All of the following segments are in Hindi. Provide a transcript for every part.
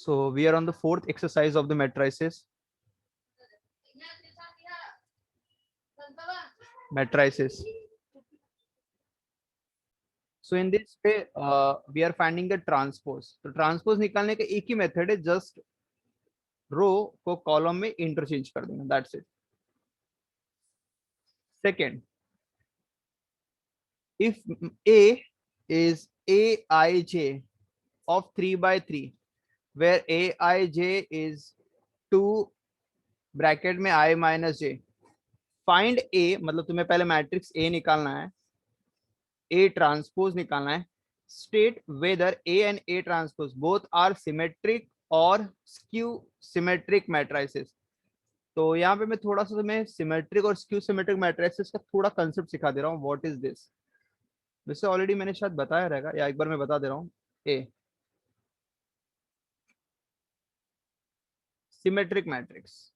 So we are on the fourth exercise of the matrices. Matrices. So in this way, we are finding the transpose. तो transpose निकालने का एक ही मेथड है, just रो को कॉलम में इंटरचेंज कर देना. That's it. Second, if A is Aij of 3 by 3, where Aij is 2 bracket में I minus j, find A, मतलब तुम्हें पहले मैट्रिक्स A निकालना है, A ट्रांसपोज निकालना है. State whether A and A transpose both are symmetric और स्क्यू सिमेट्रिक मैट्रिसेस. तो यहाँ पे मैं थोड़ा सा तुम्हें सिमेट्रिक और स्क्यू सिमेट्रिक मैट्रिसेस का थोड़ा कंसेप्ट सिखा दे रहा हूँ. What is this? वैसे ऑलरेडी मैंने शायद बताया रहेगा, या एक बार मैं बता दे रहा हूँ. A symmetric matrix.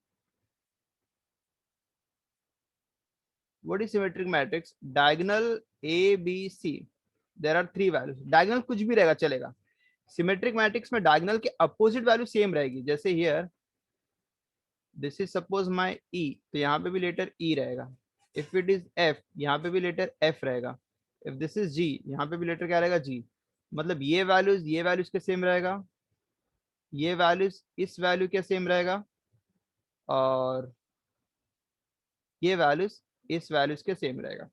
What is symmetric matrix? Diagonal A B C, there are 3 values. Diagonal कुछ भी रहेगा चलेगा. सिमेट्रिक मैट्रिक्स में डायगोनल के अपोजिट वैल्यू सेम रहेगी. जैसे here this is suppose my E, तो यहाँ पे भी लेटर ई रहेगा. इफ इट इज एफ, यहाँ पे भी लेटर एफ रहेगा. इफ दिस इज जी, यहाँ पे भी लेटर क्या रहेगा? जी. मतलब ये वैल्यूज के सेम रहेगा, ये वैल्यूज इस वैल्यू के सेम रहेगा, और ये वैल्यूज इस वैल्यूज के सेम रहेगा.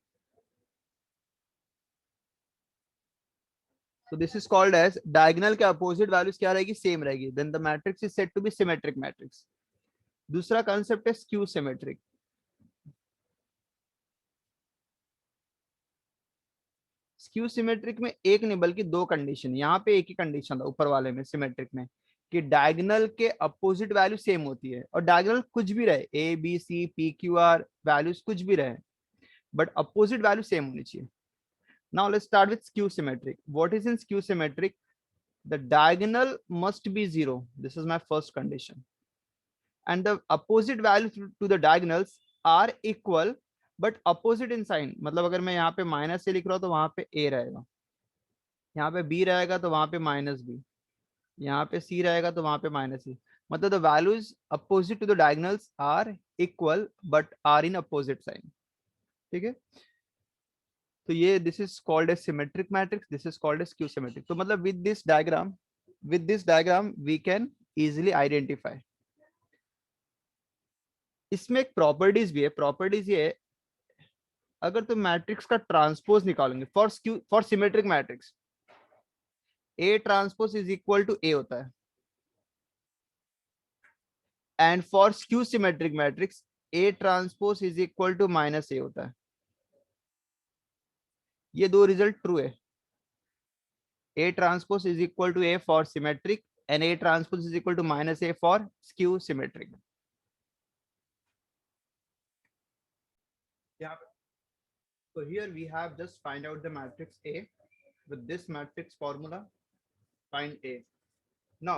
तो this is called as diagonal के अपोजिट वैल्यूज क्या रहेगी? सेम रहेगी. Then the matrix is said to be symmetric matrix. दूसरा कंसेप्ट है स्क्यू सिमेट्रिक. स्क्यू सिमेट्रिक में एक नहीं बल्कि दो कंडीशन. यहाँ पे एक ही कंडीशन था ऊपर वाले में सिमेट्रिक में, कि डायगोनल के अपोजिट वैल्यू सेम होती है. और डायगोनल कुछ भी रहे, A B C P Q R values कुछ भी रहे, बट अपोजिट वैल्यू सेम होनी चाहिए. Now let's start with skew symmetric. What is in skew symmetric? The diagonal must be zero. This is my first condition. And the opposite value to the diagonals are equal but opposite in sign. मतलब अगर मैं यहाँ पे माइनस से लिख रहा हूँ तो वहां पे ए रहेगा, यहाँ पे बी रहेगा तो वहां पे माइनस बी, यहाँ पे सी रहेगा तो वहां पे माइनस सी. मतलब the values opposite to the diagonals are equal but are in opposite sign. ठीक है. तो ये this is called a symmetric matrix, this is called a skew symmetric. तो मतलब with this diagram we can easily identify. इसमें एक प्रॉपर्टीज भी है. प्रॉपर्टीज ये है, अगर तुम मैट्रिक्स का ट्रांसपोज निकालेंगे for symmetric matrix, A transpose is equal to A होता है. And for skew symmetric matrix A transpose is equal to minus A होता है. ये दो रिजल्ट ट्रू है. A transpose is equal to A for symmetric and A transpose is equal to minus A for skew symmetric. So here we have just find out the matrix A with this matrix formula. Find A. Now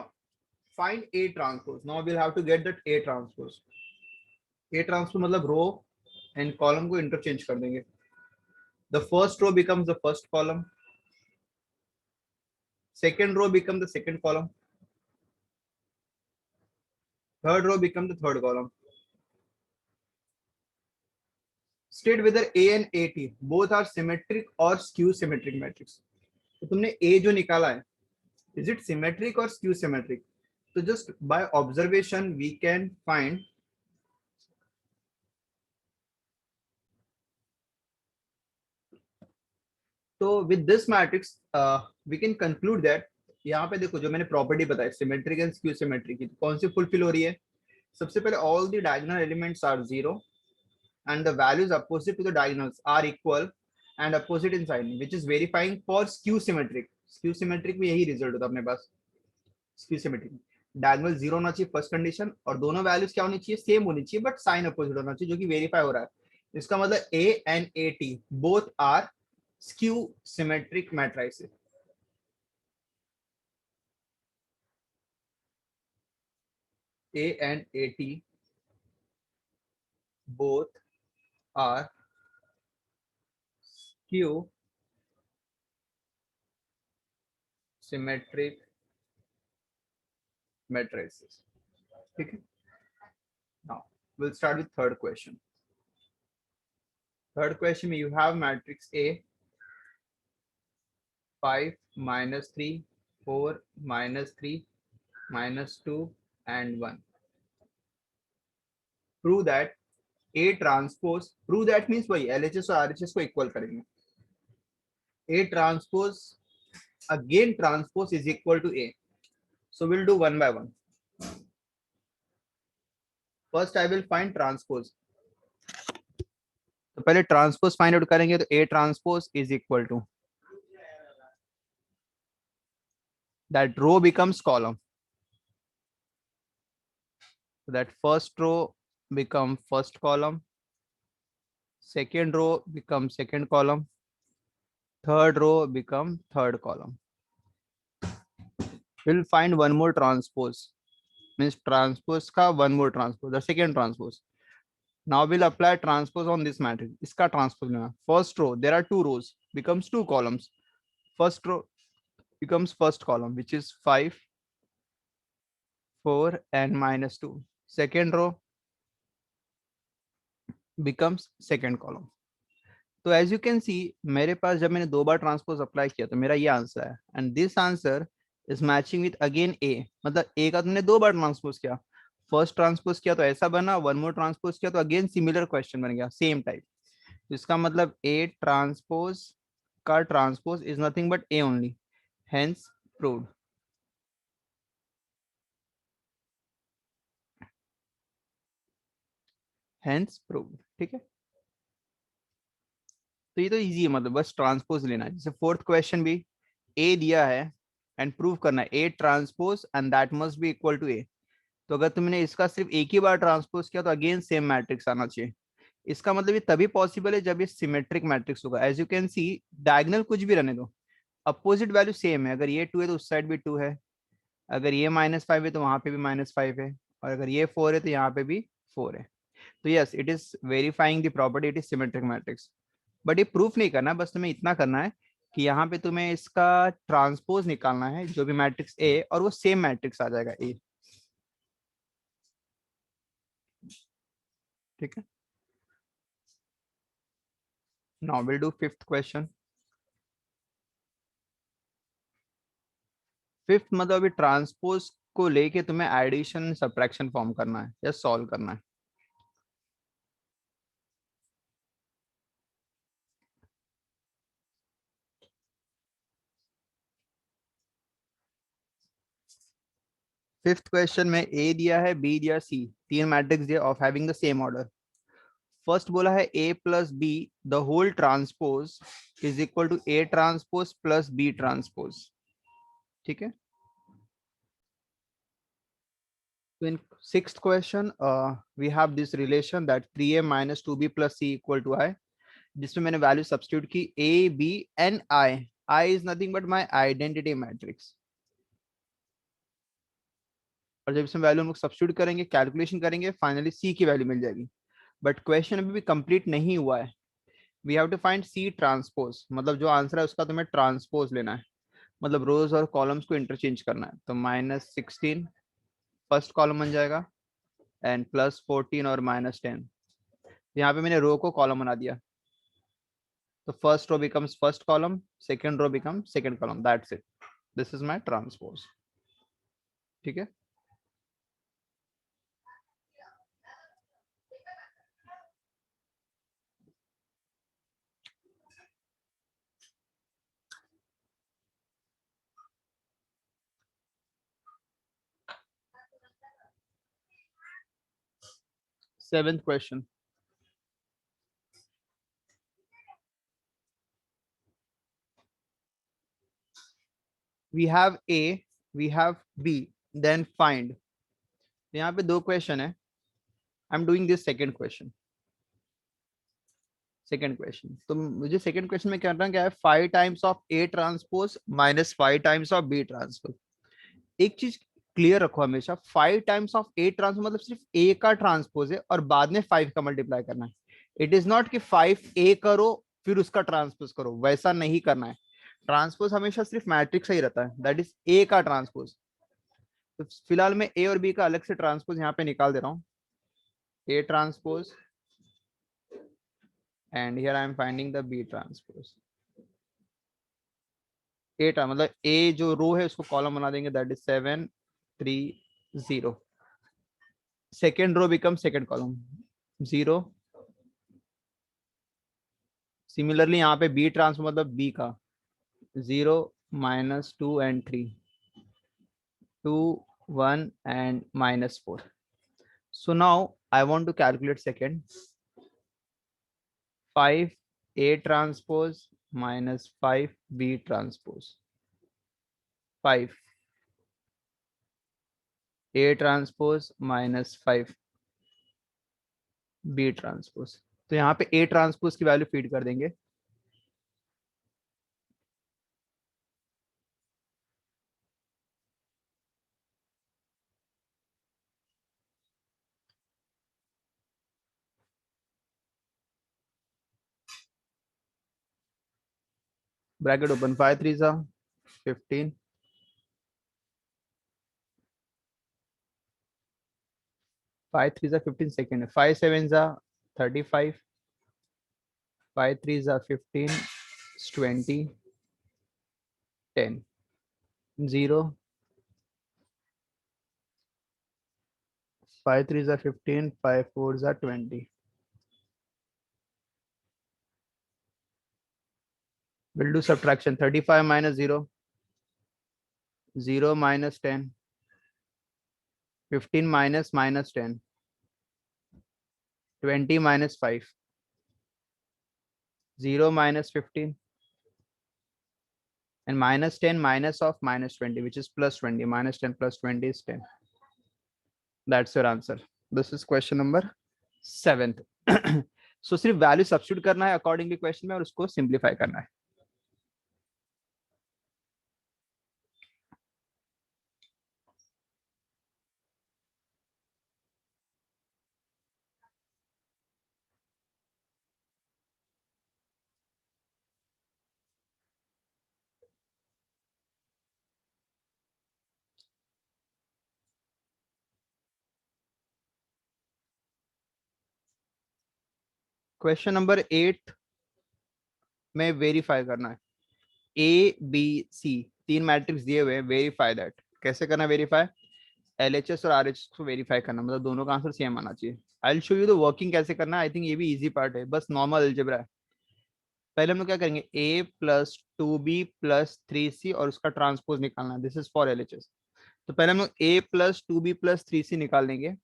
find A transpose. Now we'll have to get that A transpose. A transpose मतलब रो एंड कॉलम को इंटरचेंज कर देंगे. The first row becomes the first column. Second row becomes the second column. Third row becomes the third column. State whether A and AT both are symmetric or skew symmetric matrix. तो तुमने A जो निकाला है, is it symmetric or skew symmetric? So just by observation we can find. तो with this matrix we can conclude that, यहाँ पे देखो जो मैंने प्रॉपर्टी बताई सिमेट्रिक एंड स्क्यू सिमेट्रिक की, कौन सी फुलफिल हो रही है? सबसे पहले all the diagonal elements are zero and the values opposite to the diagonals are equal and opposite in sign, which is verifying for skew symmetric. Skew symmetric में यही रिजल्ट होता है अपने पास. स्क्यू सिमेट्रिक डायगोनल जीरो होना चाहिए फर्स्ट कंडीशन, और दोनों वैल्यूज क्या होनी चाहिए? सेम होनी चाहिए बट साइन अपोजिट होना चाहिए, जो कि वेरीफाई हो रहा है. इसका मतलब A and A T both are skew symmetric matrices. A and AT both are skew symmetric matrices. ठीक है. Now we'll start with third question. Third question में you have matrix A 5 minus 3 4 minus 3 minus 2 and 1. Prove that A transpose, prove that means वही LHS और RHS को इक्वल करेंगे. A transpose again transpose is equal to A. So we'll do one by one. First I will find transpose. तो पहले ट्रांसपोज फाइंड आउट करेंगे तो A transpose is equal to that row becomes column. So that first row become first column, second row become second column, third row become third column. We'll find one more transpose, means transpose का one more transpose, the second transpose. Now we'll apply transpose on this matrix. इसका transpose लेना. First row, there are two rows, becomes two columns. First row becomes first column, which is 5, 4 and minus 2. Second row becomes second column. तो एज यू कैन सी मेरे पास जब मैंने 2 बार ट्रांसपोज अप्लाई किया तो मेरा ये आंसर है and this answer is matching with again A. मतलब ए का तुमने 2 बार ट्रांसपोज किया, फर्स्ट ट्रांसपोज किया तो ऐसा बना, वन मोर ट्रांसपोज किया तो अगेन सिमिलर क्वेश्चन बन गया सेम टाइप. तो इसका मतलब ए ट्रांसपोज का transpose is nothing but A only, hence proved. Hence proved. ठीक है, तो ये तो इजी है, मतलब बस ट्रांसपोज लेना है. जैसे फोर्थ क्वेश्चन भी ए दिया है एंड प्रूव करना है A transpose and that must be equal to A. तो अगर तुमने इसका सिर्फ एक ही बार ट्रांसपोज किया तो अगेन सेम मैट्रिक्स आना चाहिए. इसका मतलब ये तभी पॉसिबल है जब ये सिमेट्रिक मैट्रिक्स होगा. As you can see diagonal कुछ भी रहने दो, अपोजिट वैल्यू सेम है. अगर ये 2 है तो उस साइड भी 2 है, अगर ये -5 है तो वहां पे भी -5 है, और अगर ये 4 है तो यहाँ पे भी 4 है. तो yes, it is verifying the property it is symmetric matrix. But ये प्रूफ नहीं करना, बस तुम्हें इतना करना है कि यहाँ पे तुम्हें इसका ट्रांसपोज निकालना है जो भी मैट्रिक्स ए, और वो सेम मैट्रिक्स आ जाएगा ए. ठीक है, now will do fifth question. Fifth मतलब अभी ट्रांसपोज को लेके तुम्हें एडिशन सब्ट्रैक्शन फॉर्म करना है या सॉल्व करना है. फिफ्थ क्वेश्चन में ए दिया है, बी दिया, सी, तीन मैट्रिक्स दिया of having the same order. First बोला है A plus B the whole transpose is equal to A transpose plus B transpose. ठीक है, so in sixth question we have this relation that 3a minus 2b plus c equal to I, जिसमें मैंने वैल्यू सब्स्टिट्यूट की a b and I is nothing but my identity matrix. और जब इसमें वैल्यू हम लोग सब्स्टिट्यूट करेंगे, कैलकुलेशन करेंगे, फाइनली c की वैल्यू मिल जाएगी. बट क्वेश्चन अभी भी कंप्लीट नहीं हुआ है. We have to find c transpose, मतलब जो आंसर है उसका तुम्हें ट्रांसपोज लेना है, मतलब रोज और कॉलम्स को इंटरचेंज करना है. तो -16 फर्स्ट कॉलम बन जाएगा एंड +14 और -10. यहाँ पे मैंने रो को कॉलम बना दिया, तो first row becomes first column, second row becomes second column, that's it. This is my transpose. ठीक है, seventh question. We have A, we have B, then find. यहाँ पे दो क्वेश्चन है, I am doing this second question. Second question, तो मुझे सेकंड क्वेश्चन में कहना क्या है, 5 times of A transpose -5 times of B transpose. एक चीज क्लियर रखो हमेशा, 5 टाइम्स ऑफ ए ट्रांसपोज मतलब सिर्फ ए का ट्रांसपोज है और बाद में 5 का मल्टीप्लाई करना है. इट इज नॉट कि 5 ए करो फिर उसका ट्रांसपोज करो, वैसा नहीं करना है. ट्रांसपोज हमेशा सिर्फ मैट्रिक्स ही रहता है, दैट इज ए का ट्रांसपोज. तो फिलहाल मैं ए और बी का अलग से ट्रांसपोज यहाँ पे निकाल दे रहा हूँ, A transpose, and here I am finding the B transpose. A मतलब ए जो रो है उसको कॉलम बना देंगे, that is 7 3 0। Second row become second column 0। Similarly यहाँ पे बी ट्रांसपोज मतलब बी का 0 -2 and 3, 2 1 and -4। So now I want to calculate second. 5 A transpose minus 5 B transpose. 5 A transpose minus 5 B transpose। तो यहाँ पे A transpose की वैल्यू फीड कर देंगे। Bracket open, 5 3 15, 5 3 15 second, 5 7 35, 5 3 15, 20, 10, 0, 5 3 15, 5 4 20। We'll do subtraction, 35 minus 0, 0 minus 10, 15 minus 10, 20 minus 5, 0 minus 15, and minus 10 minus of minus 20, which is plus 20. Minus 10 plus 20 is 10. That's your answer. This is question number 7th. So सिर्फ वैल्यू सब्स्टिट्यूट करना है अकॉर्डिंगली क्वेश्चन में और उसको सिंप्लीफाई करना है। क्वेश्चन नंबर 8 में वेरीफाई करना है। ए बी सी तीन मैट्रिक्स दिए हुए हैं, वेरीफाई दैट। कैसे करना वेरीफाई? एलएचएस और आरएचएस को वेरीफाई करना, मतलब दोनों का आंसर सेम आना चाहिए। आई will show you the working कैसे करना है। आई थिंक ये भी इजी पार्ट है, बस नॉर्मल अलजेब्रा है। पहले हम लोग क्या करेंगे, ए प्लस 2b प्लस 3c और उसका ट्रांसपोज निकालना है। This is for LHS. तो पहले हम लोग ए प्लस 2b प्लस 3c निकाल लेंगे।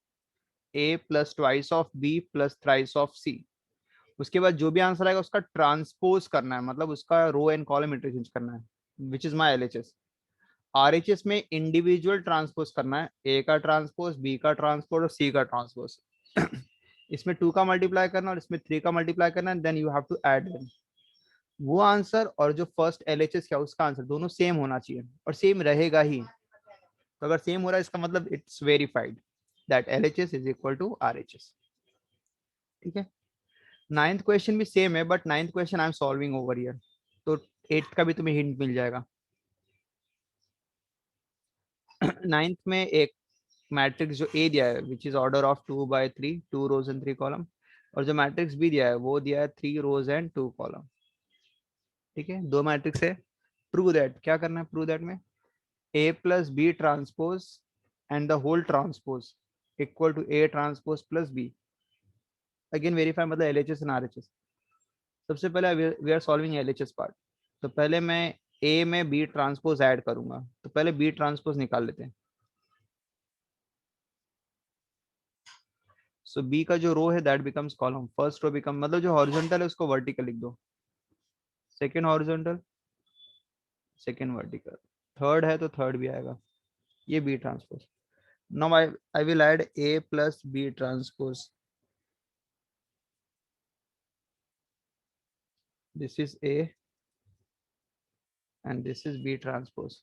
A plus twice of B plus thrice of C. उसके बाद जो भी आंसर आएगा उसका ट्रांसपोज करना है, मतलब उसका रो एंड कॉलम इंटरचेंज करना है, which is my LHS. RHS में इंडिविजुअल ट्रांसपोज करना है, ए का ट्रांसपोज, बी का ट्रांसपोज और सी का ट्रांसपोज। इसमें 2 का मल्टीप्लाई करना और इसमें 3 का मल्टीप्लाई करना, then you have to add them. वो आंसर और जो फर्स्ट एलएचएस क्या उसका आंसर दोनों सेम होना चाहिए, और सेम रहेगा ही। तो अगर सेम हो रहा है इसका मतलब it's verified that LHS is equal to RHS. ठीक है। नाइन्थ क्वेश्चन भी सेम है, but ninth question I am solving over here, तो एट्थ का भी तुम्हें हिंट मिल जाएगा। नाइन्थ में एक मैट्रिक्स जो ए दिया है which is order of 2/3, 2 rows and 3 column, और जो मैट्रिक्स बी दिया है वो दिया है 3 रोज एंड 2 कॉलम। ठीक है, दो मैट्रिक्स है। प्रूव दैट, क्या करना है प्रूव दैट में? A plus B transpose and the whole transpose equal to A transpose plus B. Again verify मतलब एलएचएस एंड आरएचएस। सबसे पहले we are solving LHS part. तो पहले मैं ए में बी ट्रांसपोज ऐड करूंगा, तो पहले बी ट्रांसपोज निकाल लेते हैं। सो बी का जो रो है that becomes column, first row become, मतलब जो हॉरिजॉन्टल है उसको वर्टिकल लिख दो, second horizontal, second vertical, third है तो थर्ड भी आएगा। ये B transpose. Now I will add A plus B transpose. This is A and this is B transpose.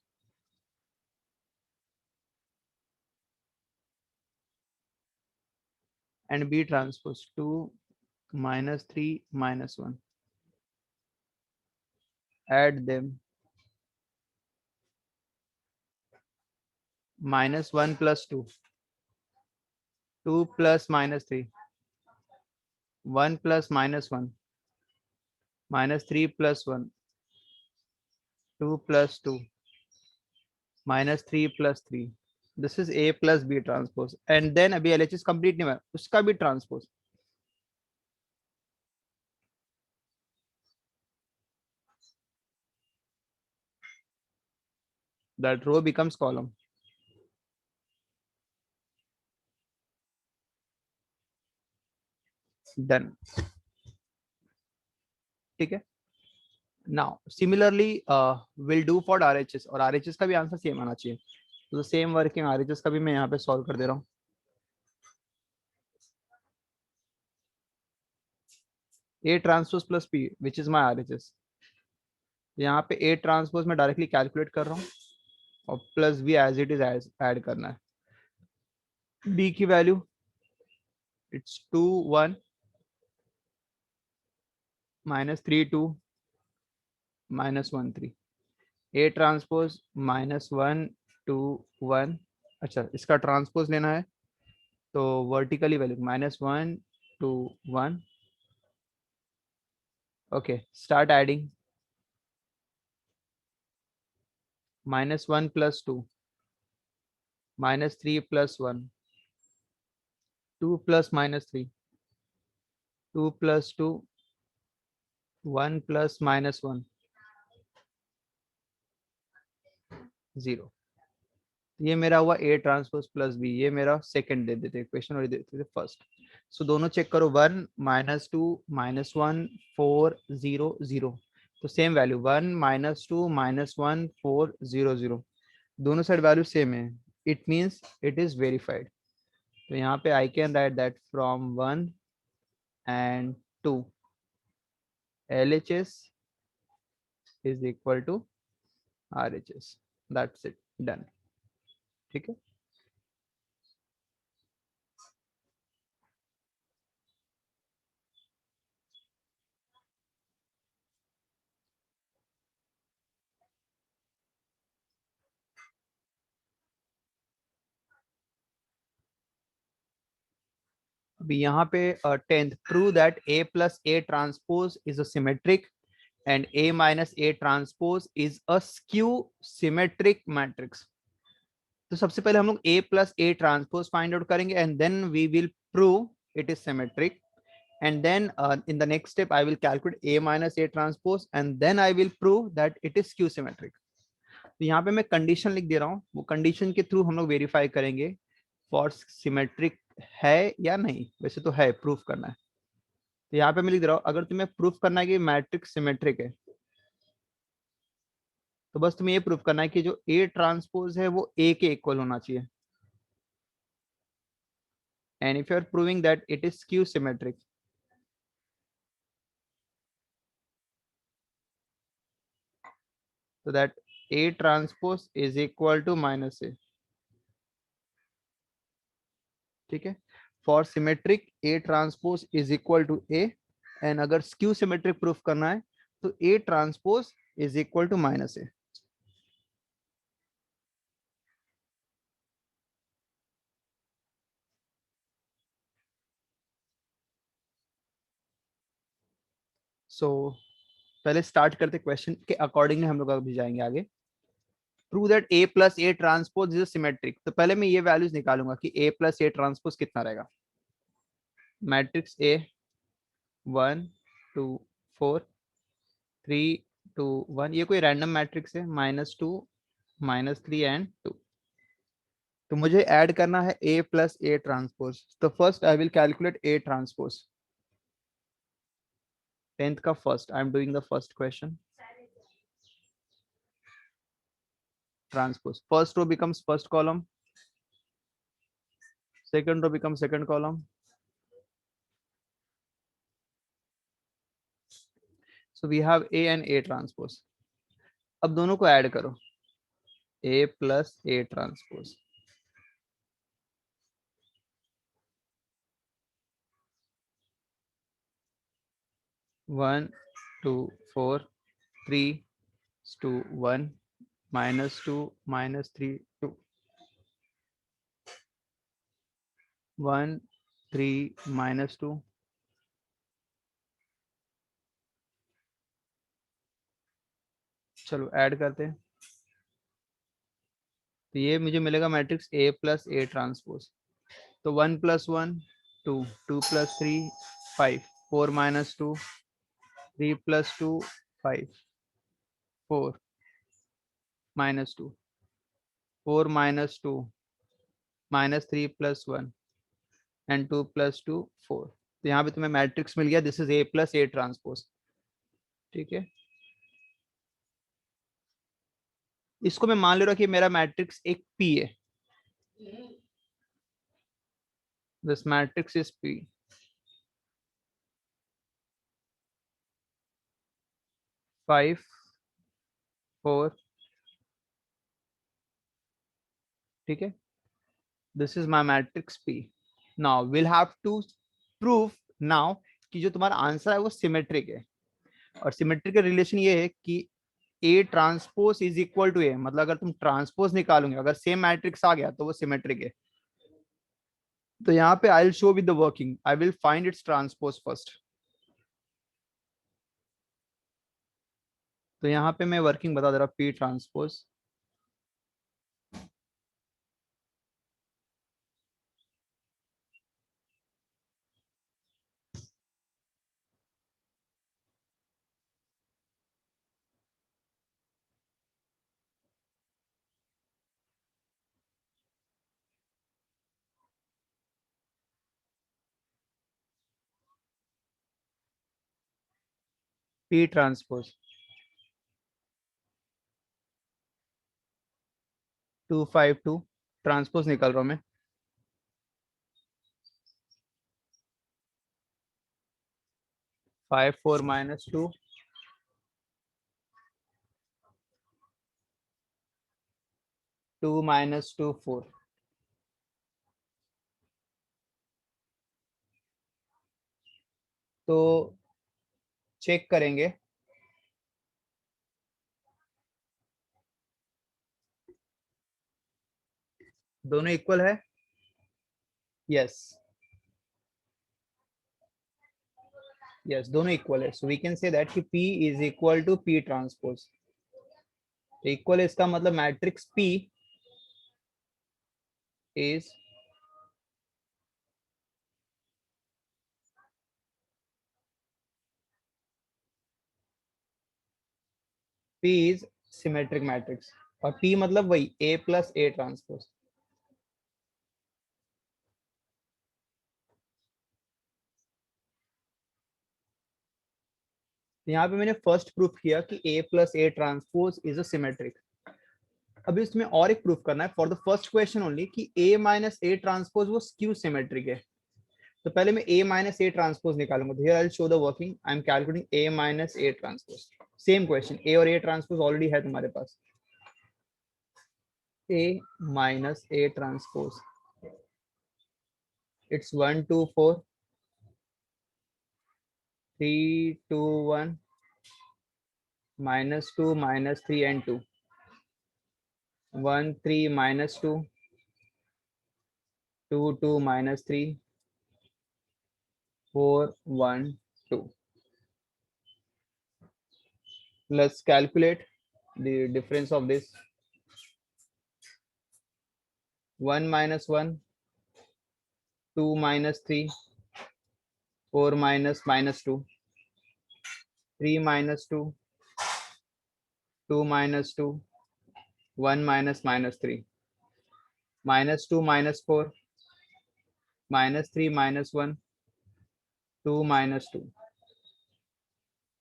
And B transpose 2 -3 -1, add them, -1 + 2, 2 + -3, 1 + -1, -3 + 1, 2 + 2, -3 + 3. This is A + B transpose, and then अभी LHS कंप्लीट नहीं हुआ, उसका भी transpose. That row becomes column. Done. ठीक है. Now similarly we'll do for RHS, और RHS का भी आंसर सेम आना चाहिए. तो सेम वर्किंग RHS का भी मैं यहाँ पे सॉल्व कर दे रहा हूँ. A transpose plus P which is my RHS. यहाँ पे A ट्रांसपोज में डायरेक्टली कैलकुलेट कर रहा हूँ और plus B as it is add करना है. B की वैल्यू इट्स 2 1 -3 2 -1 3. A transpose -1 2 1. अच्छा, इसका ट्रांसपोज लेना है तो vertically value -1 2 1. Okay, start adding. -1 + 2, -3 + 1, 2 + -3, 2 + 2, 1 + -1, 0. ये मेरा हुआ A ट्रांसपोज प्लस B. ये मेरा सेकंड दे देते क्वेश्चन और दे देते फर्स्ट. सो दोनों चेक करो. 1 -2 -1 4 0 0. तो सेम वैल्यू 1 -2 -1 4 0 0. दोनों साइड वैल्यू सेम है. It means it is verified. तो यहाँ पे I can write that from 1 and 2 LHS is equal to RHS. That's it. Done. ठीक है. अभी यहाँ पे 10th prove that A + A transpose is a symmetric and A - A transpose is a skew symmetric matrix. तो सबसे पहले हम लोग A + A transpose find out करेंगे and then we will prove it is symmetric. And then in the next step I will calculate A - A transpose and then I will prove that it is skew symmetric. तो यहाँ पे मैं कंडीशन लिख दे रहा हूँ. वो कंडीशन के थ्रू हम लोग वेरीफाई करेंगे फॉर सिमेट्रिक है या नहीं. वैसे तो है, प्रूफ करना है. तो यहाँ पे मैं लिख दे रहा हूँ अगर तुम्हें प्रूफ करना है कि मैट्रिक्स सिमेट्रिक है तो बस तुम्हें ये प्रूफ करना है कि जो A ट्रांसपोज है वो A के इक्वल होना चाहिए. And if you are proving that it is skew symmetric, so that A transpose is equal to -A. ठीक है. For symmetric A transpose is equal to A, and अगर स्क्यू सिमेट्रिक प्रूफ करना है तो A transpose is equal to -A. So पहले स्टार्ट करते क्वेश्चन के अकॉर्डिंग हम लोग अभी जाएंगे आगे. Prove that A + A transpose is symmetric. तो पहले मैं ये वैल्यूज निकालूंगा कि A + A ट्रांसपोज कितना रहेगा. Matrix A 1 2 4 3 2 1. ये कोई रैंडम मैट्रिक्स है. -2 -3 एंड 2. तो मुझे ऐड करना है A + A ट्रांसपोज. तो first I will calculate A transpose. 10th का first, I am doing the first question. Transpose. First row becomes first column, second row becomes second column. So we have A and A transpose. अब दोनों को ऐड करो. A + A transpose. One, 2, 4, 3, 2, 1, -2, -3, 2. 1 3 -2, चलो ऐड करते हैं। तो ये मुझे मिलेगा matrix A plus A transpose. तो 1 + 1 2, 2 + 3 5, 4 - 2 3 + 2 5, 4 -2, 4 -2 -3 + 1 एंड 2 + 2 4। तो यहाँ पे तुम्हें मैट्रिक्स मिल गया, this is A plus A transpose. ठीक है, इसको मैं मान ले रहा हूँ कि मेरा मैट्रिक्स एक P है। This matrix is P। 5 4। ठीक है, this is my matrix P। Now will have to prove now कि जो तुम्हारा आंसर है वो सिमेट्रिक है। और सिमेट्रिक का रिलेशन ये है कि A transpose is equal to A, मतलब अगर तुम ट्रांसपोज निकालोगे, अगर सेम मैट्रिक्स आ गया तो वो सिमेट्रिक है। तो यहाँ पे आई will show with the working, I will find its transpose first. तो यहाँ पे मैं वर्किंग बता दे रहा हूँ, P transpose P transpose 252 transpose निकल रहा हूँ मैं। 5 4 -2 2 -2 4। तो चेक करेंगे, दोनों इक्वल है। यस, यस दोनों इक्वल है। So we can say that कि P is equal to P transpose. Equal है इसका मतलब matrix P is P is symmetric matrix. और P मतलब वही A प्लस A ट्रांसपोज। यहाँ पे मैंने फर्स्ट प्रूफ किया कि A plus A transpose is a symmetric. अभी इसमें और एक प्रूफ करना है for the first question only कि A माइनस A ट्रांसपोज वो स्क्यू सिमेट्रिक है। तो पहले मैं A माइनस A ट्रांसपोज निकालूंगा। तो here I will show the working, I am calculating A minus A transpose. Same question, A और A ट्रांसपोज ऑलरेडी है तुम्हारे पास। A minus A transpose, it's 1 2 4 3 2 1 -2 -3 and 2 1 3 -2 2 2 -3 4 1 2। Let's calculate the difference of this. 1 - 1 2 -3 4 -2 3 -2 2 -2 1 -3 -2 -4 -3 -1 2 -2।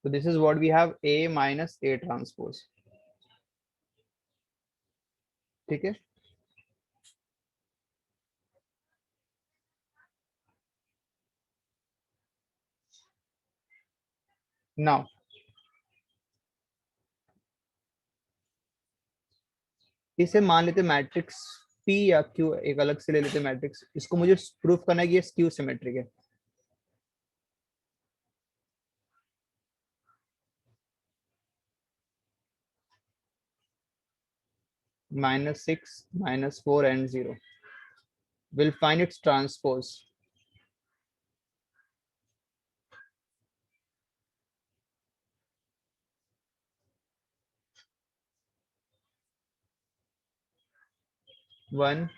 So this is what we have, A minus A transpose। ठीक है, नाउ इसे मान लेते मैट्रिक्स P या Q, एक अलग से ले लेते मैट्रिक्स। इसको मुझे प्रूफ करना है कि ये स्क्यू सिमेट्रिक है। -6 -4 and 0। We'll find its transpose. One,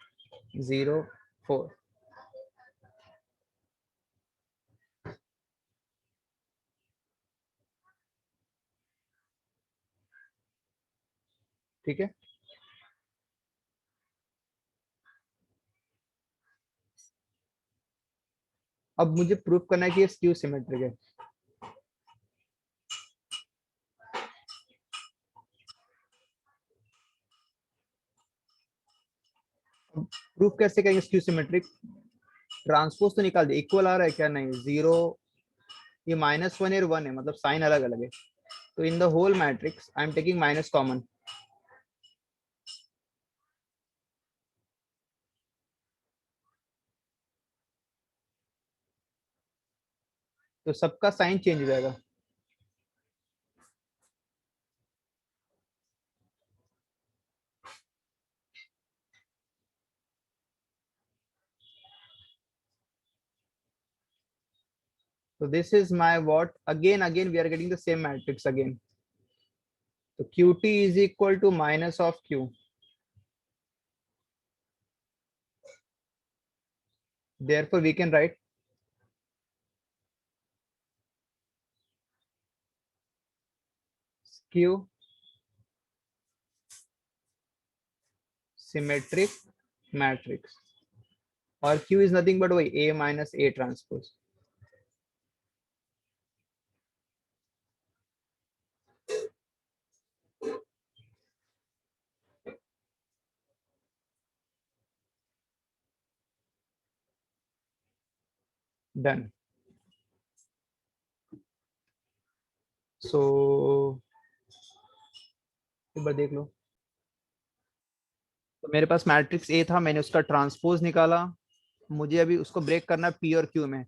0, 4. ठीक है, अब मुझे प्रूफ करना है कि ये स्क्यू सिमेट्रिक है। प्रूफ कैसे करेंगे स्क्यू सिमेट्रिक? ट्रांसपोज तो निकाल दे, इक्वल आ रहा है क्या? नहीं, 0, ये -1 और 1 है, मतलब साइन अलग अलग है। तो in the whole matrix I am taking minus common. तो सबका साइन चेंज हो जाएगा। So this is my what? Again we are getting the same matrix again. So Qt is equal to minus of Q. Therefore we can write Q symmetric matrix, or Q is nothing but A minus A transpose. Done. So एक बार देख लो। तो मेरे पास मैट्रिक्स ए था, मैंने उसका ट्रांसपोज निकाला। मुझे अभी उसको ब्रेक करना है पी और क्यू में,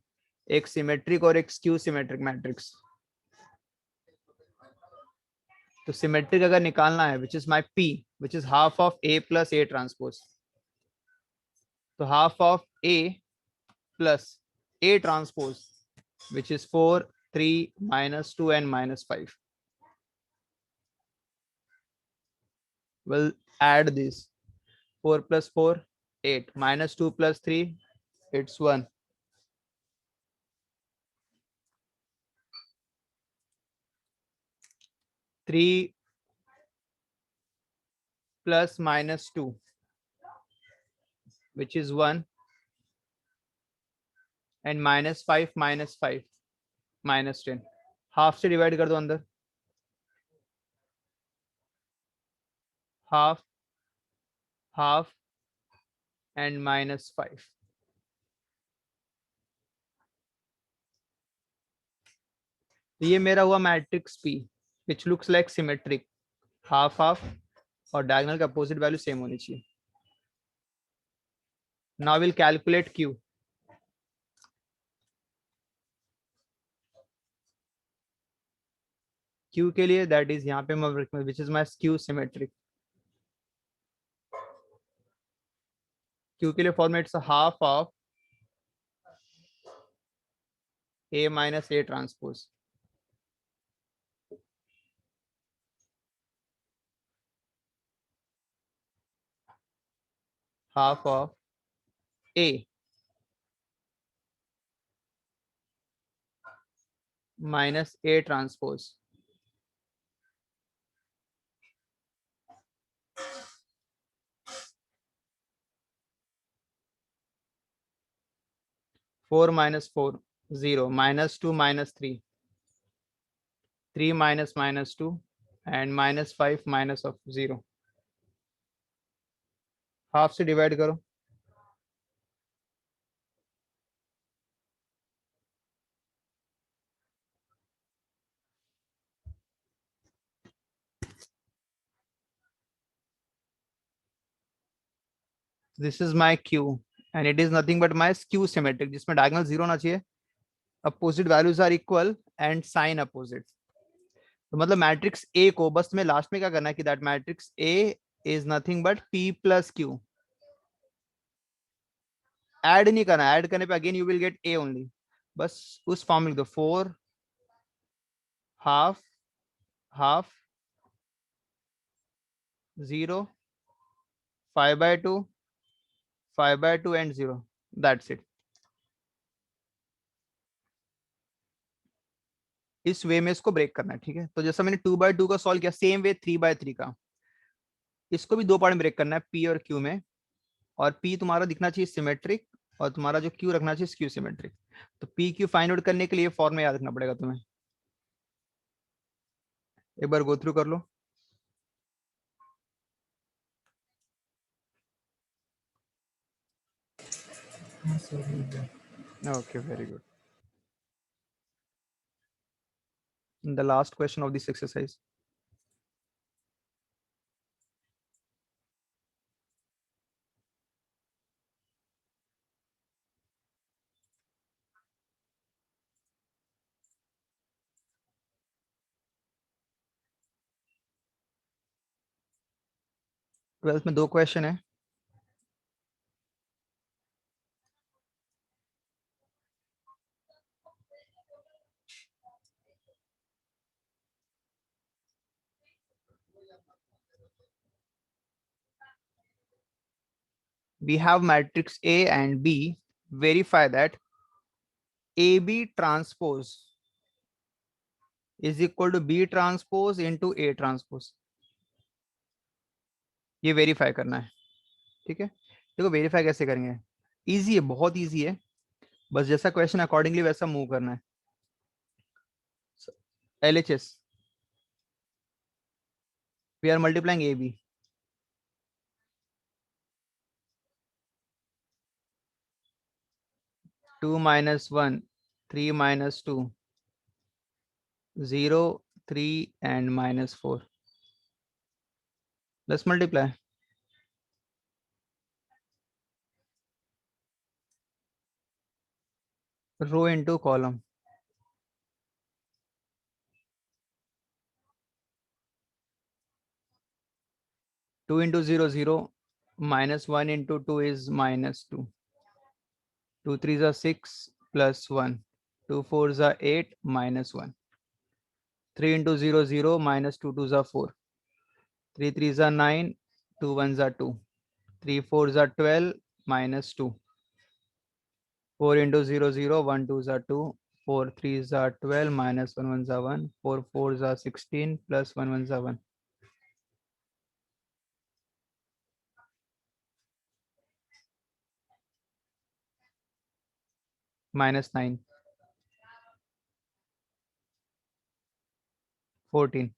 एक सिमेट्रिक और एक स्क्यू सिमेट्रिक मैट्रिक्स। तो सिमेट्रिक अगर निकालना है, which is my P, which is half of A plus A transpose. तो half of A plus A transpose, which is 4, 3, -2 and -5. We'll add this. 4 plus 4, 8. -2 plus 3, it's 1. 3 plus -2, which is 1. And -5 minus 5, -10. Half से डिवाइड कर दो अंदर, हाफ, हाफ एंड -5। तो ये मेरा हुआ matrix P, which looks like symmetric, half half, और डायगोनल का अपोजिट वैल्यू सेम होनी चाहिए। Now we'll calculate Q. Q के लिए दैट इज यहाँ पे मैं विच is my skew symmetric. Q के लिए format half of A minus A transpose, half of A minus A transpose, 4 minus 4, 0, -2 minus 3, 3 minus -2, and -5 minus of 0। Half से डिवाइड करो। This is my Q and it is nothing but my skew symmetric, जिसमें डायगोनल 0 होना चाहिए, opposite values are equal and sign opposite. तो मतलब मैट्रिक्स ए को बस में लास्ट में क्या करना है कि that matrix A is nothing but P plus Q। Add नहीं करना, ऐड करने पे again you will get A only. बस उस फॉर्म लिख दो, 4 half half 0 5/2 5/2 and 0, that's it. इस वे में इसको ब्रेक करना है, ठीक है। तो जैसा मैंने 2/2 का सॉल्व किया, सेम वे 3/3 का, इसको भी दो पार्ट में ब्रेक करना है, पी और क्यू में। और पी तुम्हारा दिखना चाहिए सिमेट्रिक, और तुम्हारा जो क्यू रखना चाहिए स्क्यू सिमेट्रिक। तो पी क्यू फाइंड आउट करने के लिए फॉर्मूला याद रखना पड़ेगा तुम्हें, एक बार गो थ्रू कर लो। Okay, very good. The last question of this exercise. 12th में दो क्वेश्चन है। We have matrix A and B. Verify that AB transpose is equal to B transpose into A transpose। ये वेरीफाई करना है, ठीक है। देखो वेरीफाई कैसे करेंगे, इजी है, बहुत इजी है। बस जैसा क्वेश्चन अकॉर्डिंगली वैसा मूव करना है। LHS, we are multiplying AB। 2 minus 1, 3 minus 2, 0, 3 and minus 4। Let's multiply। Row into column। 2 into 0, 0, minus 1 into 2 is minus 2, 2 3s are 6 plus 1, 2 4s are 8 minus 1, 3 into 0, 0, minus 2 2s are 4, 3 3s are 9, 2 1s are 2, 3 4s are 12 minus 2, 4 into 0, 0, 1 2s are 2, 4 3s are 12 minus 1 1s are 1, 4 4s are 16 plus 1 1s are 1, minus 9, 14।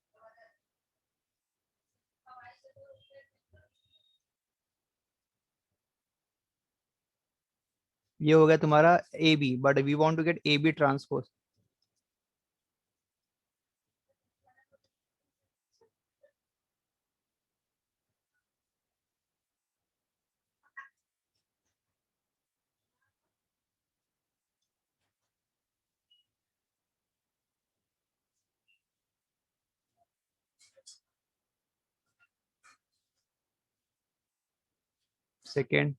ये हो गया तुम्हारा A B, but we want to get A B transpose. Second,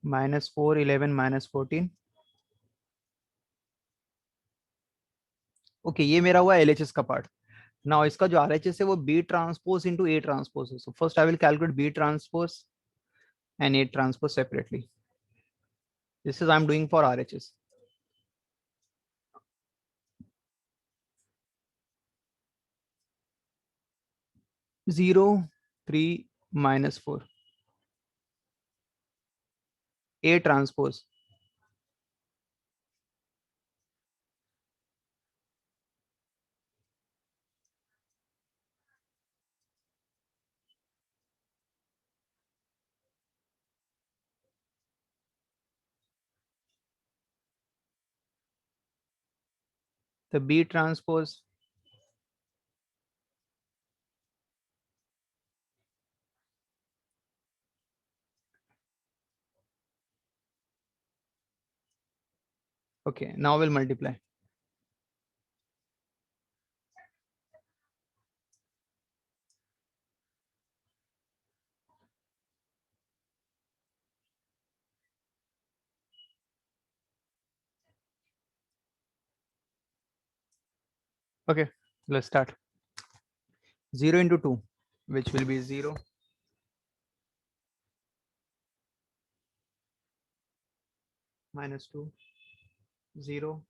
-4 11 -14। Okay, ये मेरा हुआ एलएचएस का पार्ट। नाउ इसका जो आरएचएस है वो B transpose into A transpose है। So first I will calculate B transpose and A transpose separately. This is I am doing for RHS. 0 3 -4 A transpose. तो B transpose okay, now will multiply. Okay, let's start. 0 into 2, which will be 0. Minus 2, 0,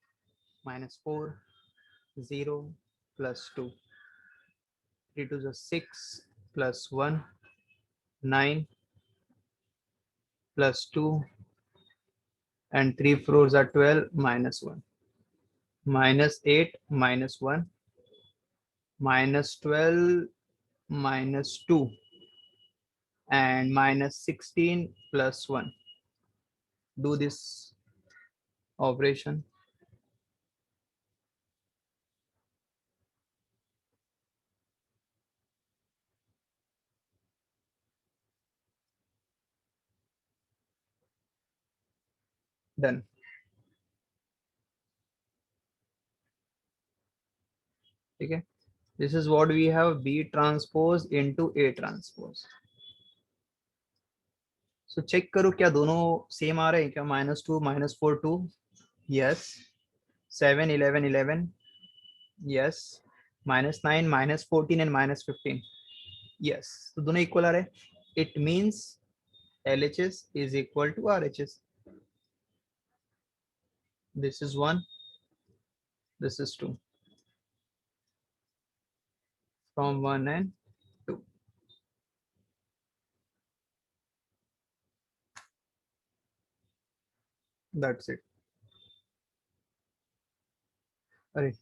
minus 4, 0, plus 2. 3 to the 6, plus 1, 9, plus 2, and 3 4s are 12, minus 1. Minus 8, minus 1, minus 12, minus 2, and minus 16 plus 1. Do this operation. Done. Okay. This is what we have, B transpose into A transpose. So check करो क्या दोनों सेम आ रहे हैं क्या? -2, -4, 2. Yes. 7, 11, 11. Yes. -9, -14 and -15. Yes. तो दोनों इक्वल आ रहे हैं. It means LHS is equal to RHS. This is 1. This is 2. From 1 and 2. That's it. अरे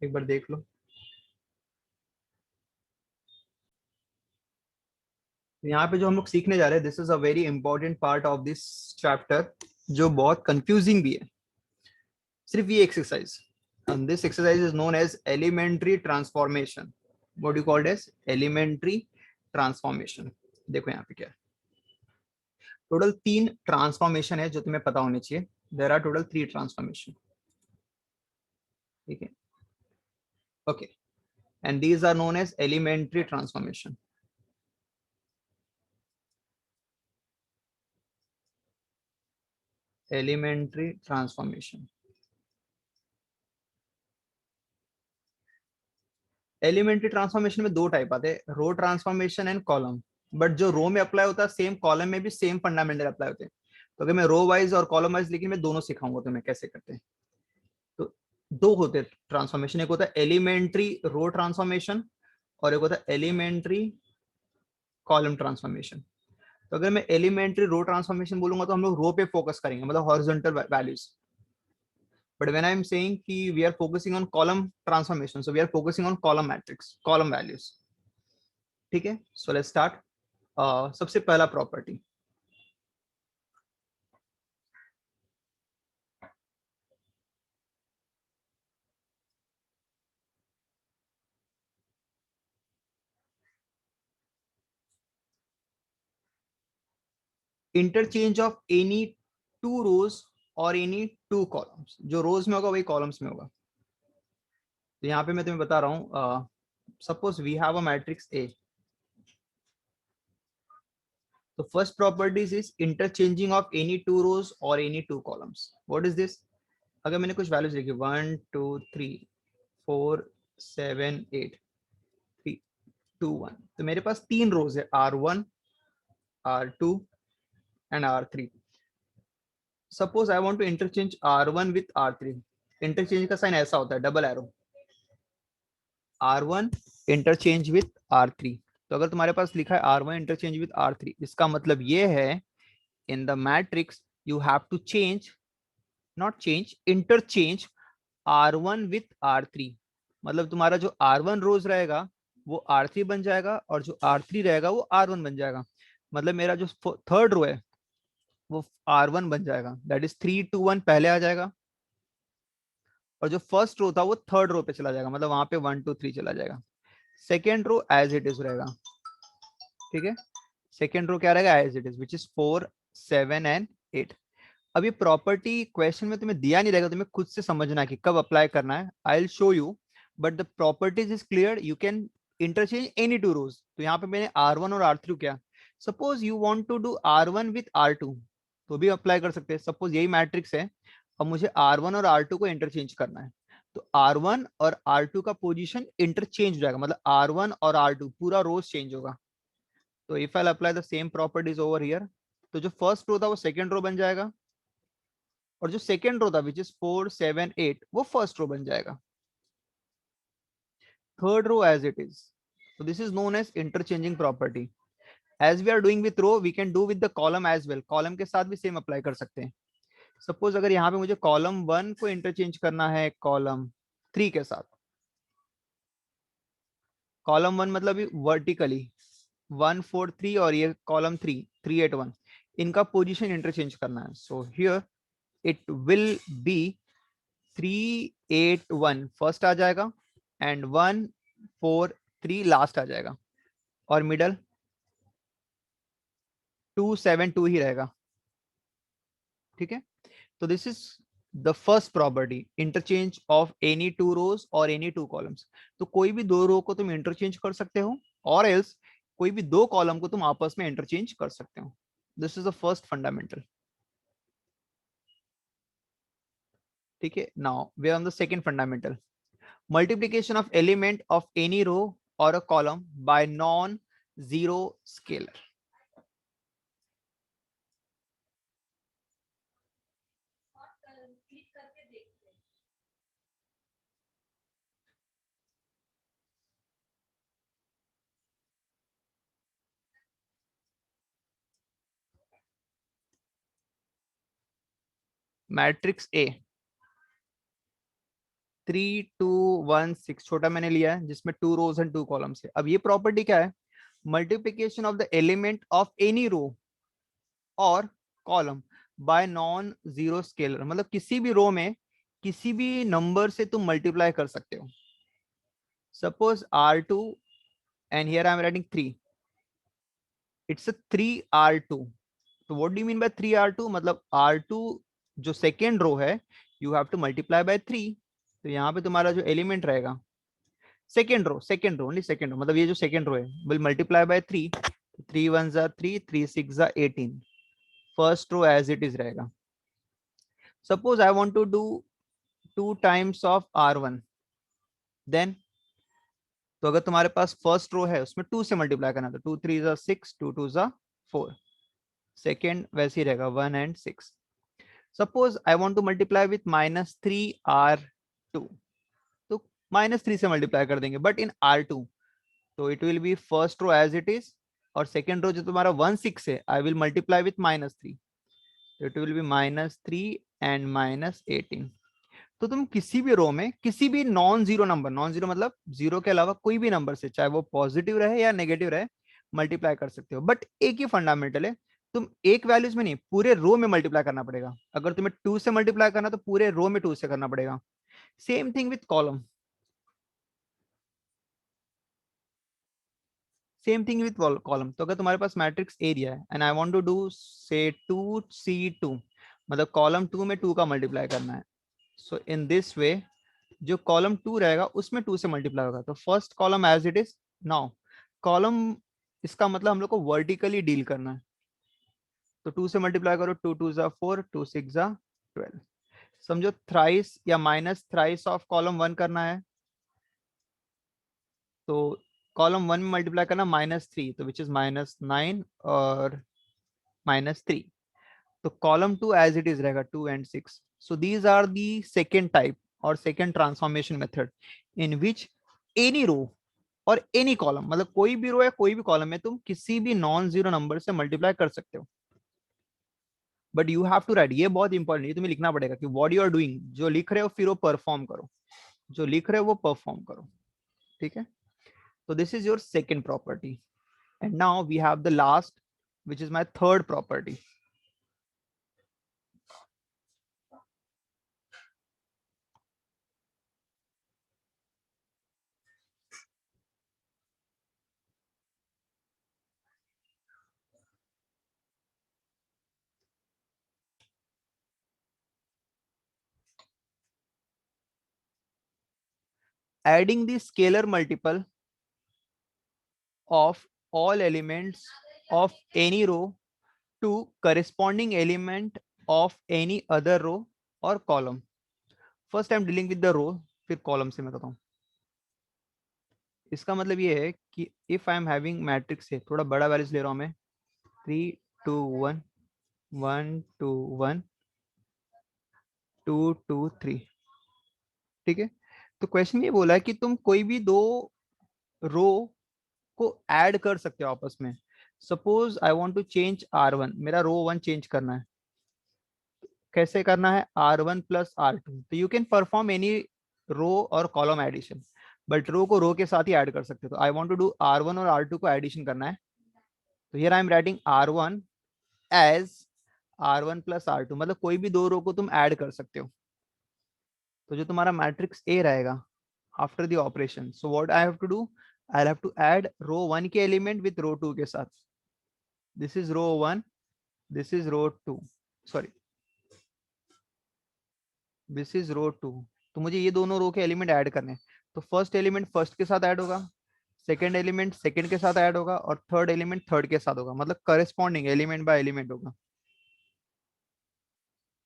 एक बार देख लो. यहाँ पे जो हम लोग सीखने जा रहे हैं, this is a very important part of this chapter, जो बहुत कंफ्यूजिंग भी है. सिर्फ ये exercise, and this exercise is known as elementary transformation. What you called as elementary transformation. देखो यहाँ पे क्या है. टोटल 3 ट्रांसफॉर्मेशन है जो तुम्हें पता होनी चाहिए. There are total 3 transformation. ठीक है. Okay. And these are known as elementary transformation. Elementary transformation. Elementary transformation में 2 टाइप आते हैं, row transformation and column. But जो रो में अप्लाई होता है सेम कॉलम में भी सेम फंडामेंटल अप्लाई होते हैं. तो अगर मैं रो वाइज और कॉलम वाइज, लेकिन मैं दोनों सिखाऊंगा तुम्हें कैसे करते हैं. तो 2 होते हैं ट्रांसफॉर्मेशन. एक होता है एलिमेंट्री रो ट्रांसफॉर्मेशन और एक होता है एलिमेंट्री कॉलम ट्रांसफॉर्मेशन. तो अगर मैं एलिमेंट्री रो ट्रांसफॉर्मेशन बोलूंगा तो हम लोग रो पे फोकस करेंगे, मतलब horizontal values. But when I'm saying कि we are focusing on column transformation, so we are focusing on column matrix, column values. ठीक है. So let's start. सबसे पहला property, interchange of any 2 rows और एनी 2 कॉलम्स. जो रोज में होगा वही कॉलम्स में होगा. तो यहाँ पे मैं तुम्हें बता रहा हूँ, suppose we have a matrix A. तो first properties is interchanging of any 2 rows और any 2 columns. What is this? अगर मैंने कुछ वैल्यूज लिखी 1 2 3 4 7 8 3 2 1, तो मेरे पास 3 रोज है, R1 R2 and R3. Suppose I want to interchange R1 with R3. Interchange का साइन ऐसा होता है, double arrow. R1 interchange with R3. तो अगर तुम्हारे पास लिखा है R1 इंटरचेंज विथ R3, इसका मतलब ये है in the matrix you have to change, not change, interchange R1 with R3. मतलब तुम्हारा जो R1 रोज रहेगा वो R3 बन जाएगा और जो R3 रहेगा वो R1 बन जाएगा. मतलब मेरा जो थर्ड रो है वो R1 बन जाएगा. दैट इज 3 2 1 पहले आ जाएगा और जो फर्स्ट रो था वो थर्ड रो पे चला जाएगा, मतलब वहां पे 1 2 3 चला जाएगा. Second row as it is रहेगा. ठीक है. सेकेंड रो क्या रहेगा? As it is, which is 4 7 and 8. अब ये प्रॉपर्टी क्वेश्चन में तुम्हें दिया नहीं रहेगा, तुम्हें खुद से समझना है कि कब अप्लाई करना है. I will show you, but the properties is clear. You can interchange any 2 rows. तो यहाँ पे मैंने R1 और R3 किया. Suppose you want to do R1 with R2, तो भी अप्लाई कर सकते हैं. सपोज यही मैट्रिक्स है, अब मुझे R1 और R2 को इंटरचेंज करना है. तो R1 और R2 का पोजीशन इंटरचेंज हो जाएगा, मतलब R1 और R2 पूरा रोज चेंज होगा। तो if I apply the same properties over here, तो जो फर्स्ट रो था वो सेकंड रो बन जाएगा, और जो सेकंड रो था विच इज 4 7 8 वो फर्स्ट रो बन जाएगा। Third row as it is, so this is known as interchanging property. As we are doing with row, we can do with the column as well. Column के साथ भी सेम अप्लाई कर सकते हैं। सपोज अगर यहाँ पे मुझे कॉलम 1 को इंटरचेंज करना है कॉलम 3 के साथ, कॉलम 1 मतलब वर्टिकली 1 4 3, और ये कॉलम 3 3 8 1, इनका पोजीशन इंटरचेंज करना है। So here it will be 3 8 1 first आ जाएगा, एंड 1 4 3 लास्ट आ जाएगा, और मिडल 2 7 2 ही रहेगा। ठीक है, तो this is the first property, interchange of any two rows और एनी टू कॉलम्स। तो कोई भी दो रो को तुम इंटरचेंज कर सकते हो, और एल्स कोई भी दो कॉलम को तुम आपस में इंटरचेंज कर सकते हो। This is the first fundamental. ठीक है, now we are on the second fundamental, multiplication of element of any row और a column by non zero scalar. Matrix A 3 2 1 6 छोटा मैंने लिया है, जिसमें 2 रोज एंड 2 कॉलम्स है। अब ये प्रॉपर्टी क्या है, multiplication of the element of any row और column by non zero scalar, मतलब किसी भी रो में किसी भी नंबर से तुम मल्टीप्लाई कर सकते हो। Suppose R2 and here I am writing 3, it's a 3R2। तो what do you mean by 3R2, मतलब R2 जो सेकेंड रो है you have to multiply by 3। तो यहाँ पे तुम्हारा जो एलिमेंट रहेगा second row only second row, मतलब ये जो सेकेंड रो है विल मल्टीप्लाई बाय 3। 3 1 जा 3, 3 6 जा 18, first row as it is रहेगा। Suppose I want to do 2 times of R1, then, तो अगर तुम्हारे पास फर्स्ट रो है उसमें 2 से मल्टीप्लाई करना, तो 2 3 जा 6, 2 2 जा 4, सेकेंड वैसे ही रहेगा 1 and 6। Suppose I want to multiply with -3R2, तो -3 से मल्टीप्लाई कर देंगे, बट इन R2 तो it will be first row as it is, और सेकेंड रो जो तुम्हारा 1 6 है आई विल मल्टीप्लाई विथ -3, तो इट विल बी -3 एंड -18। तो तुम किसी भी रो में किसी भी non zero number, non zero मतलब जीरो के अलावा कोई भी नंबर से, चाहे वो पॉजिटिव रहे या नेगेटिव रहे, मल्टीप्लाई कर सकते हो। बट एक ही फंडामेंटल है, तुम एक वैल्यूज में नहीं पूरे रो में मल्टीप्लाई करना पड़ेगा। अगर तुम्हें 2 से मल्टीप्लाई करना तो पूरे रो में 2 से करना पड़ेगा। Same thing with column, same thing with column. तो अगर तुम्हारे पास मैट्रिक्स ए दिया है and I want to do say 2C2, मतलब कॉलम 2 में 2 का मल्टीप्लाई करना है। सो इन दिस वे जो कॉलम 2 रहेगा उसमें 2 से मल्टीप्लाई होगा, तो first column as it is. Now column, इसका मतलब हम लोग को वर्टिकली डील करना है, तो 2 से मल्टीप्लाई करो, 2 2 जा 4, 2 6 जा 12। समझो थ्राइस या माइनस थ्राइस ऑफ कॉलम 1 करना है, तो कॉलम 1 में मल्टीप्लाई करना -3, तो विच इज -9 और -3। तो कॉलम 2 एज इट इज रहेगा 2 and 6। So these are the second type और second transformation method in which any row और एनी कॉलम, मतलब कोई भी रो या कोई भी कॉलम में तुम किसी भी नॉन जीरो नंबर से मल्टीप्लाई कर सकते हो। But you have to write, ये बहुत इंपॉर्टेंट, ये तुम्हें लिखना पड़ेगा कि व्हाट यू आर डूइंग, जो लिख रहे हो फिर वो परफॉर्म करो, जो लिख रहे हो वो परफॉर्म करो। ठीक है, तो this is your second property, and now we have the last which is my third property. Adding the scalar multiple of all elements of any row to corresponding element of any other row or column. First I'm dealing with the row, फिर कॉलम से मैं कहता हूँ। इसका मतलब ये है कि if I am having matrix से थोड़ा बड़ा वैल्यूज ले रहा हूँ मैं, 3 2 1, 1 2 1, 2 2 3, ठीक है। तो क्वेश्चन ये बोला है कि तुम कोई भी दो रो को ऐड कर सकते हो आपस में। Suppose I want to change R1, मेरा रो 1 चेंज करना है। कैसे करना है? R1 प्लस R2, तो you can perform any row और कॉलम एडिशन, बट रो को रो के साथ ही ऐड कर सकते हो। तो आई वांट टू डू R1 और R2 को एडिशन करना है, तो here I am writing R1 as R1 plus R2, मतलब कोई भी दो रो को तुम ऐड कर सकते हो। तो जो तुम्हारा मैट्रिक्स ए रहेगा after the operation, so what I have to do, I have to add row 1 के एलिमेंट विद रो 2 के साथ। This is row 1, this is row 2, sorry this is row 2। तो मुझे ये दोनों रो के एलिमेंट ऐड करने हैं। तो फर्स्ट एलिमेंट फर्स्ट के साथ ऐड होगा, सेकंड एलिमेंट सेकंड के साथ ऐड होगा, और थर्ड एलिमेंट थर्ड के साथ होगा, मतलब करस्पॉन्डिंग एलिमेंट बाय एलिमेंट होगा।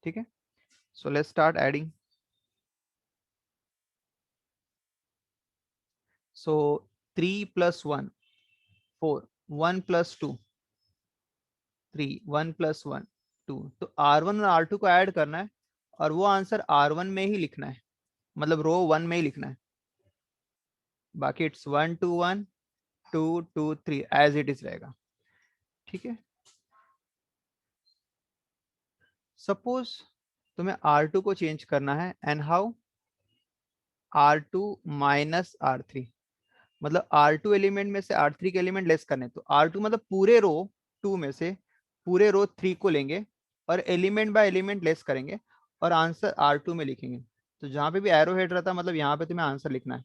ठीक है, सो लेट्स स्टार्ट एडिंग। सो 3 + 1 4, 1 + 2 3, 1 + 1 2। तो R1 और R2 को ऐड करना है, और वो आंसर R1 में ही लिखना है, मतलब रो 1 में ही लिखना है। बाकी इट्स 1 2 1, 2 2 3 एज इट इज रहेगा। ठीक है, सपोज तुम्हें R2 को चेंज करना है, and how, R2 minus R3, मतलब R2 एलिमेंट में से R3 के एलिमेंट लेस करने। तो R2 मतलब पूरे रो 2 में से पूरे रो 3 को लेंगे और एलिमेंट बाय एलिमेंट लेस करेंगे, और आंसर R2 में लिखेंगे। तो जहां पे भी एरो हेड रहता है, मतलब यहाँ पे तुम्हें आंसर लिखना है।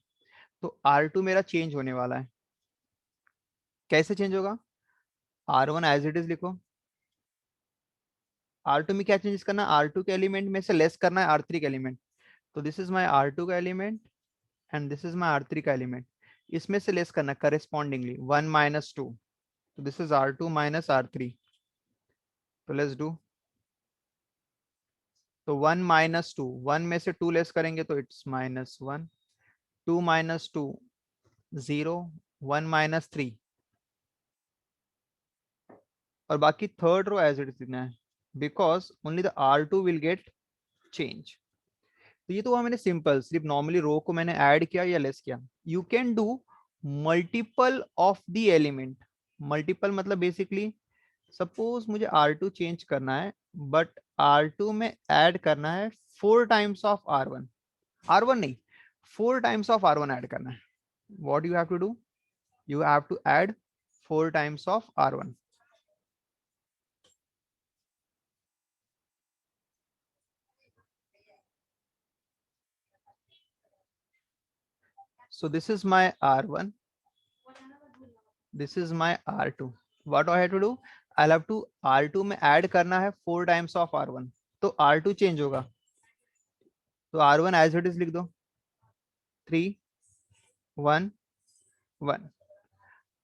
तो R2 मेरा चेंज होने वाला है। कैसे चेंज होगा? R1 एज इट इज लिखो। R2 में क्या चेंजेस करना है? R2 के एलिमेंट में से लेस करना है R3 के एलिमेंट। तो दिस इज माई R2 का element and this is my R3 का एलिमेंट। इसमें से लेस करना करेस्पॉन्डिंगली 1 - 2। तो this is R2 minus R3। तो लेट्स डू। तो 1 - 2, 1 में से 2 लेस करेंगे तो इट्स -1, 2 - 2 0, 1 - 3, और बाकी third row as it is लिखना है, because only the R2 will get change. तो ये तो हुआ मैंने सिंपल, सिर्फ नॉर्मली रो को मैंने ऐड किया या लेस किया। You can do multiple of the element. Multiple मतलब बेसिकली, सपोज मुझे R2 चेंज करना है, बट R2 में ऐड करना है 4 टाइम्स ऑफ R1, R1 नहीं, 4 टाइम्स ऑफ R1 ऐड करना है। What you have to do? You have to add 4 times of R1. So this is my R1, this is my R2. What do I have to do? I'll have to R2 में ऐड करना है 4 टाइम्स ऑफ R1, तो R2 चेंज होगा। तो R1 एज इट इज लिख दो, 3 1 1।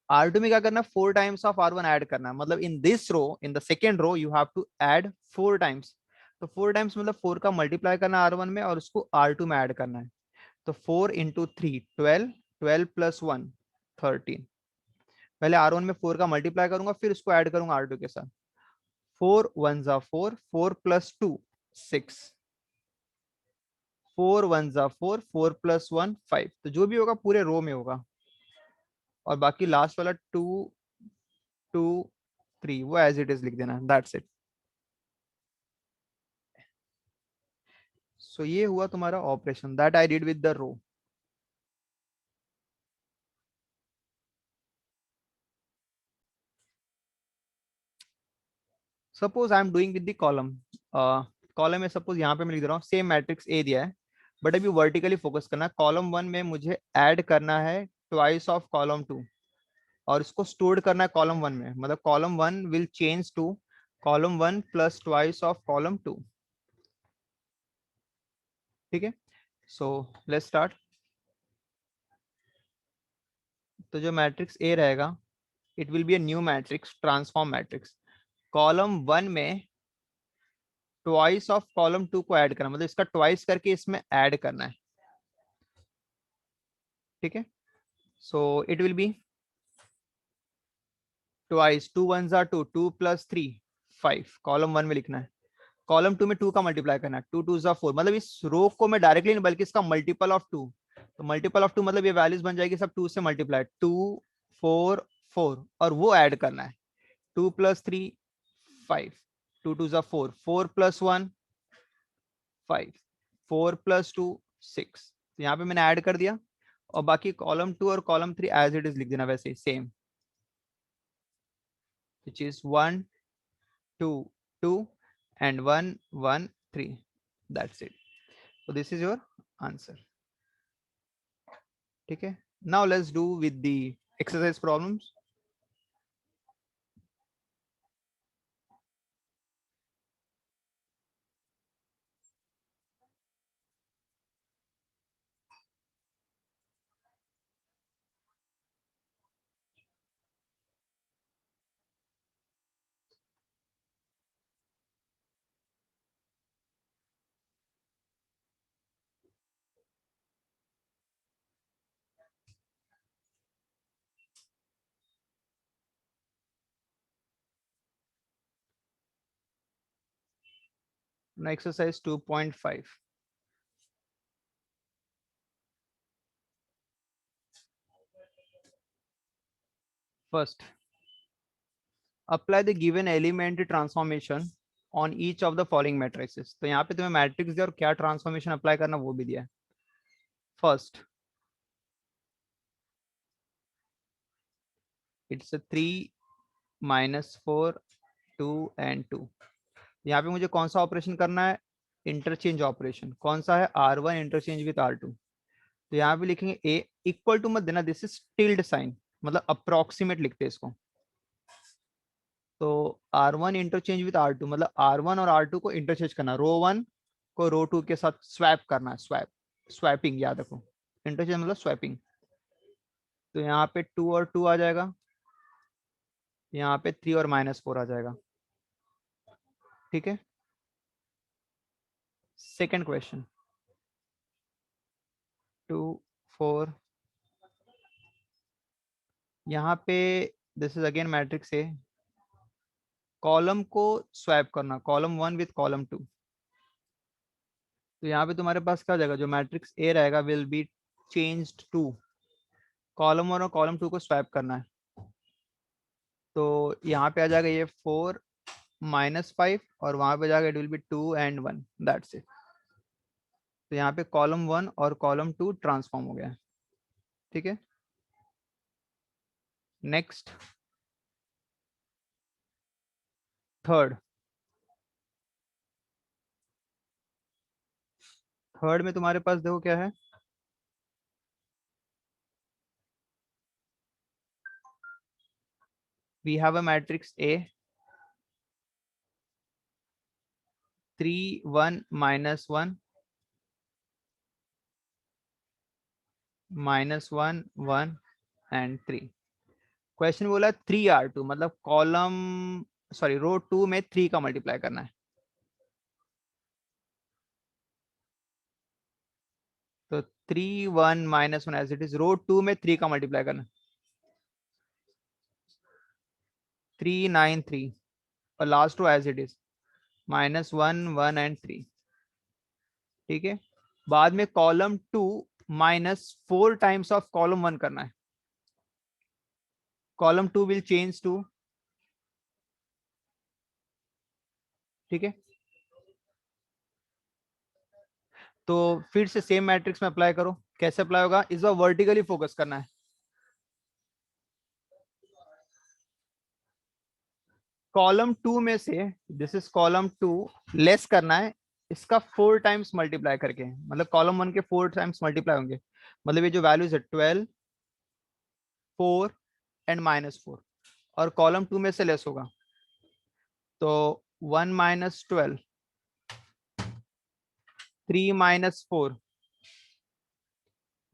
R2 में क्या करना है? 4 टाइम्स ऑफ R1 ऐड करना है, मतलब in this row, in the second row you have to add 4 times. तो 4 टाइम्स मतलब 4 का मल्टीप्लाई करना है R1 में, और उसको R2 में ऐड करना है। तो 4 × 3 12, 12 + 1 13। पहले R1 में 4 का मल्टीप्लाई करूंगा, फिर उसको ऐड करूंगा R2 के साथ। 4 1 ज़ा 4, 4 + 2 6, 4 1 ज़ा 4, 4 + 1 5। तो जो भी होगा पूरे रो में होगा, और बाकी लास्ट वाला 2 2 3 वो एज इट इज लिख देना, दैट्स इट। सो ये हुआ तुम्हारा operation that I did with the row. Suppose I am doing with the column. Column में सपोज यहाँ पे मैं लिख दे रहा हूँ, सेम मैट्रिक्स ए दिया है, बट अभी वर्टिकली फोकस करना है। कॉलम 1 में मुझे ऐड करना है ट्वाइस ऑफ कॉलम 2, और इसको स्टोर करना है कॉलम 1 में, मतलब column 1 will change to column 1 plus twice of column 2। ठीक है, सो लेट्स स्टार्ट। तो जो मैट्रिक्स ए रहेगा, it will be a new matrix, transform matrix. Column 1 में ट्वाइस ऑफ कॉलम 2 को ऐड करना, मतलब इसका ट्वाइस करके इसमें ऐड करना है। ठीक है, so it will be twice, 2 1 जा 2, 2 + 3 5, कॉलम 1 में लिखना है, कॉलम 2 में 2 का मल्टीप्लाई करना है, 2 2 जा 4, मतलब इस रो को मैं डायरेक्टली नहीं बल्कि इसका मल्टीपल ऑफ 2, तो मल्टीपल ऑफ 2 मतलब ये वैल्यूज बन जाएगी सब 2 से मल्टीप्लाई, 2 4 4, और वो ऐड करना है, 2 + 3 5, 2 2 जा 4, 4 + 1 5, 4 + 2 6, तो यहाँ पे मैंने ऐड कर दिया, और बाकी कॉलम 2 और कॉलम 3 एज इट इज लिख देना वैसे same, which is 1 2 2 and 1 1 3, that's it, so this is your answer. ठीक है, now let's do with the exercise problems. Now exercise 2.5. First, apply the given element transformation on each of the following matrices. तो यहाँ पे तुम्हें मैट्रिक्स दिया और क्या ट्रांसफॉर्मेशन अप्लाई करना वो भी दिया है. First, it's 3 -4 2 and 2. यहाँ पे मुझे कौन सा ऑपरेशन करना है, इंटरचेंज ऑपरेशन. कौन सा है, R1 इंटरचेंज विथ R2. तो यहाँ पे लिखेंगे ए इक्वल टू मत देना, दिस इज टिल्ड साइन, मतलब अप्रोक्सीमेट लिखते हैं इसको. तो R1 इंटरचेंज विथ R2 मतलब R1 और R2 को इंटरचेंज करना, रो 1 को रो 2 के साथ स्वैप करना है, स्वैपिंग याद रखो, इंटरचेंज मतलब स्वैपिंग. तो यहाँ पे 2 और 2 आ जाएगा, यहाँ पे 3 और -4 आ जाएगा. ठीक है, सेकेंड क्वेश्चन 2 4, यहाँ पे this is again matrix A, column को स्वैप करना, कॉलम 1 विथ कॉलम 2. तो यहाँ पे तुम्हारे पास क्या हो जाएगा, जो मैट्रिक्स ए रहेगा will be changed to, column 1 और कॉलम 2 को स्वैप करना है. तो यहाँ पे आ जाएगा ये 4 -5, और वहां पे जाएगा it will B 2 and 1, that's it. तो यहाँ पे कॉलम 1 और कॉलम 2 ट्रांसफॉर्म हो गया. ठीक है, नेक्स्ट थर्ड. थर्ड में तुम्हारे पास देखो क्या है, we have a matrix A 3 1 -1 -1 1 and 3. Question बोला 3R2 मतलब कॉलम, सॉरी रो 2 में 3 का मल्टीप्लाई करना है. तो 3 1 -1 एज इट इज, रो 2 में 3 का मल्टीप्लाई करना है, 3 9 3, और last row as it is -1 1 and 3. ठीक है, बाद में कॉलम 2 -4 टाइम्स ऑफ कॉलम 1 करना है, कॉलम 2 विल चेंज टू. ठीक है, तो फिर से सेम मैट्रिक्स में अप्लाई करो. कैसे अप्लाई होगा, इस बार वर्टिकली फोकस करना है. कॉलम 2 में से, दिस इज कॉलम 2, लेस करना है इसका 4 टाइम्स मल्टीप्लाई करके, मतलब कॉलम 1 के 4 टाइम्स मल्टीप्लाई होंगे, मतलब ये जो वैल्यूज है 12 4 एंड -4, और कॉलम 2 में से लेस होगा. तो 1 -12 3 -4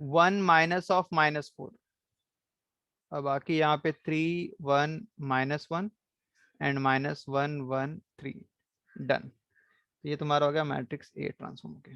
1 माइनस ऑफ -4, और बाकी यहाँ पे 3 1 -1 एंड -1 1 3, डन. ये तुम्हारा हो गया मैट्रिक्स ए ट्रांसफॉर्म. के